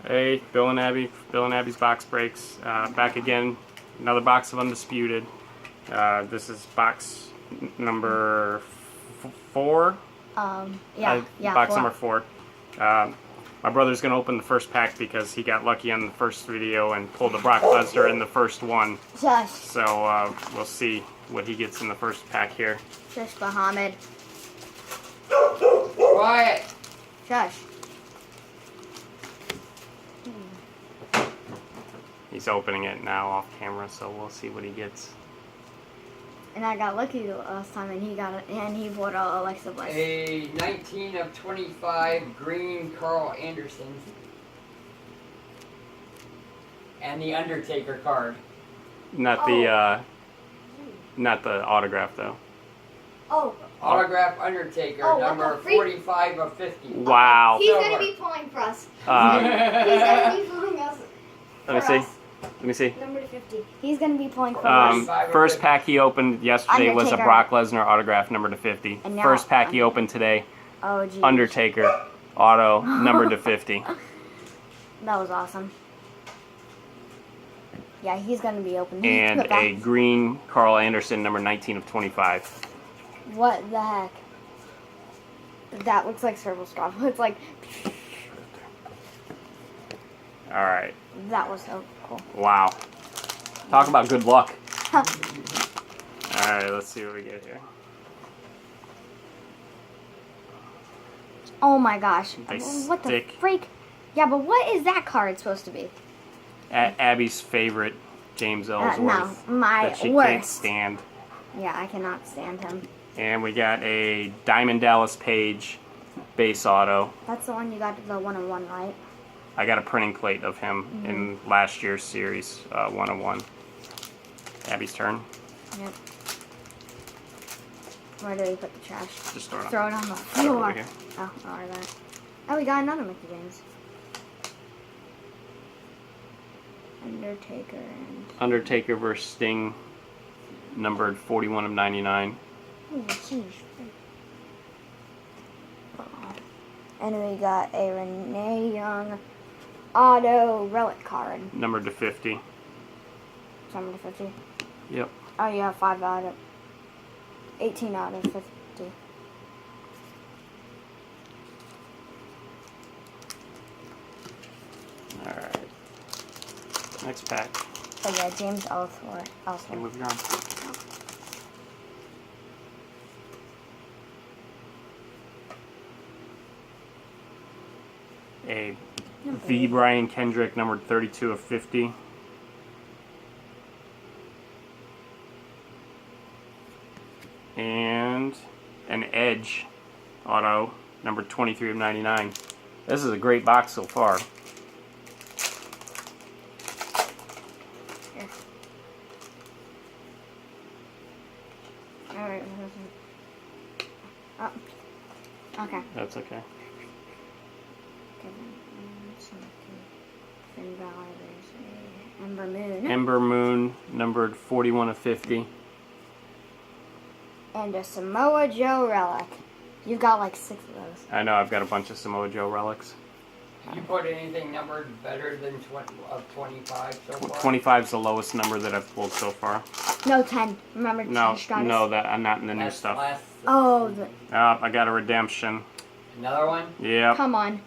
Hey, Bill and Abby. Bill and Abby's Box Breaks. Back again. Another box of Undisputed. This is box number 4. Yeah, box 4. number 4. My brother's going to open the first pack because he got lucky on the first video and pulled the Brock Lesnar in the first one. Shush. So we'll see what he gets in the first pack here. Shush, Muhammad. Quiet. Shush. He's opening it now off camera, so we'll see what he gets. And I got lucky the last time, and he got it, and he bought Alexa Bliss. A 19 of 25 green Carl Anderson. And the Undertaker card. Not the autograph though. Oh. Autograph Undertaker, number 45 of 50. Wow. He's going to be pulling for us. He's going to be pulling us. Let me see. Let me see. Number 50. He's going to be pulling for us. First pack he opened yesterday was a Brock Lesnar autograph, number to 50. And now, first pack he opened today, oh, geez. Undertaker auto, number to 50. That was awesome. Yeah, he's going to be opening. And a green Carl Anderson, number 19 of 25. What the heck? That looks like Serval Straw. It's like... Alright. That was so cool. Wow. Talk about good luck. Alright, let's see what we get here. Oh my gosh. They What stick. the freak? Yeah, but what is that card supposed to be? Abby's favorite, James Ellsworth. No, my that she worst. can't stand. Yeah, I cannot stand him. And we got a Diamond Dallas Page base auto. That's the one you got, the 1-on-1, right? I got a printing plate of him in last year's series, 101. Abby's turn. Yep. Where do we put the trash? Just throw it on. Throw it on the Over floor. here. Oh, alright, that. Oh, we got another Mickey James. Undertaker and... Undertaker versus Sting, numbered 41 of 99. Oh, jeez. And we got a Renee Young auto relic card. Numbered to 50. Number to 50. Yep. Oh, yeah, 5 out of... 18 out of 50. Alright. Next pack. Oh, yeah, James Ellsworth. Okay, move your arm. A V. Brian Kendrick, numbered 32 of 50. And an Edge auto, numbered 23 of 99. This is a great box so far. Alright. Oh. Okay. That's okay. Ember Moon. Ember Moon, numbered 41 of 50. And a Samoa Joe relic. You've got like 6 of those. I know, I've got a bunch of Samoa Joe relics. You put anything numbered better than 25 so far? 25 is the lowest number that I've pulled so far. No, 10. Remember? No, Stratus? no, that I'm not in the new That's stuff. last- Oh, I got a redemption. Another one? Yep. come on.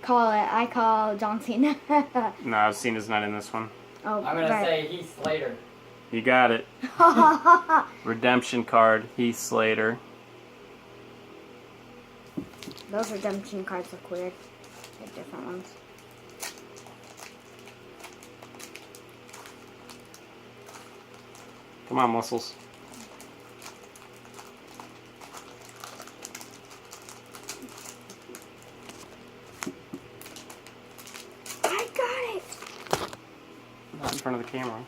Call it. I call John Cena. No, Cena's not in this one. Oh, I'm going to say Heath Slater. You got it. Redemption card, Heath Slater. Those redemption cards look weird. They're different ones. Come on, muscles. I got it! Not in front of the camera.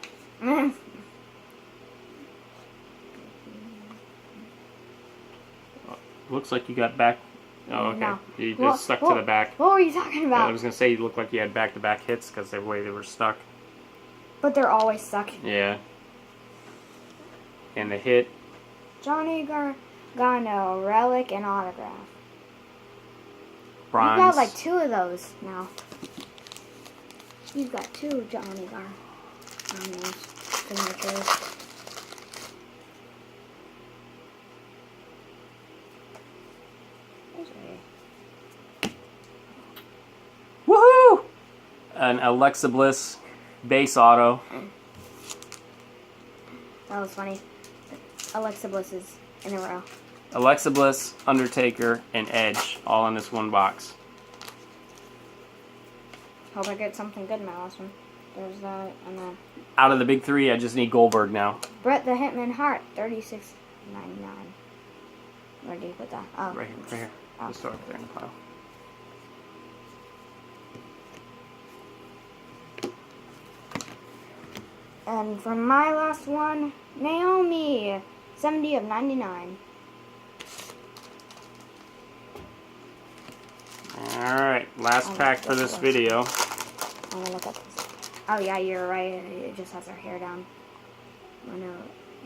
Looks like you got back. Oh, okay. No. You just stuck to the back. What were you talking Yeah, about? I was going to say you looked like you had back-to-back hits because the way they were stuck. But they're always stuck. Yeah. And the hit. Johnny Gargano, relic, and autograph. Bronze. You got like 2 of those now. You've got 2 Johnny Gargano's signatures. Woohoo! An Alexa Bliss base auto. That was funny. Alexa Bliss is in a row. Alexa Bliss, Undertaker, and Edge all in this one box. Hope I get something good in my last one. There's that, and then Out of the big 3, I just need Goldberg now. Bret the Hitman Hart, $36.99. Where do you put that? Oh, Right here. Oh. Just throw it there in the pile. And for my last one, Naomi, 70 of 99. Alright, last pack for this video. I'm gonna look at this. Oh yeah, you're right. It just has her hair down. Oh no,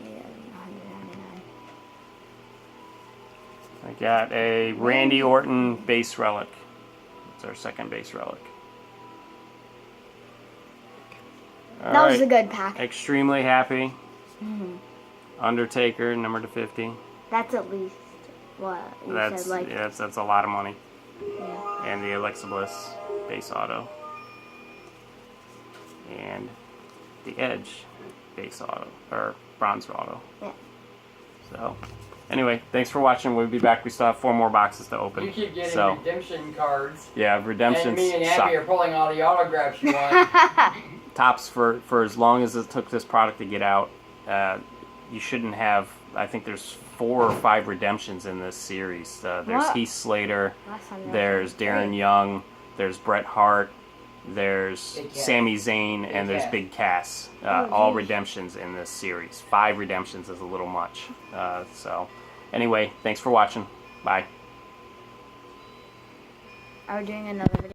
yeah, 199. I got a Randy Orton base relic. It's our second base relic. All That was right. a good pack. Extremely happy. Mm-hmm. Undertaker, number to 50. That's at least what you That's said. Like, yeah, that's a lot of money. yeah. And the Alexa Bliss base auto. And the Edge base auto, or bronze auto. Yeah. So, anyway, thanks for watching. We'll be back. We still have 4 more boxes to open. You keep getting So, redemption cards. yeah, redemptions And me and suck. Abby are pulling all the autographs you want. Tops for as long as it took this product to get out. You shouldn't have. I think there's 4 or 5 redemptions in this series. There's What? Heath Slater. Last time there There's was Darren 3. Young. There's Bret Hart. There's Big Cass. Sami Zayn, and there's Cass. Big Cass. Oh, All geez. redemptions in this series. 5 redemptions is a little much. So, anyway, thanks for watching. Bye. Are we doing another video?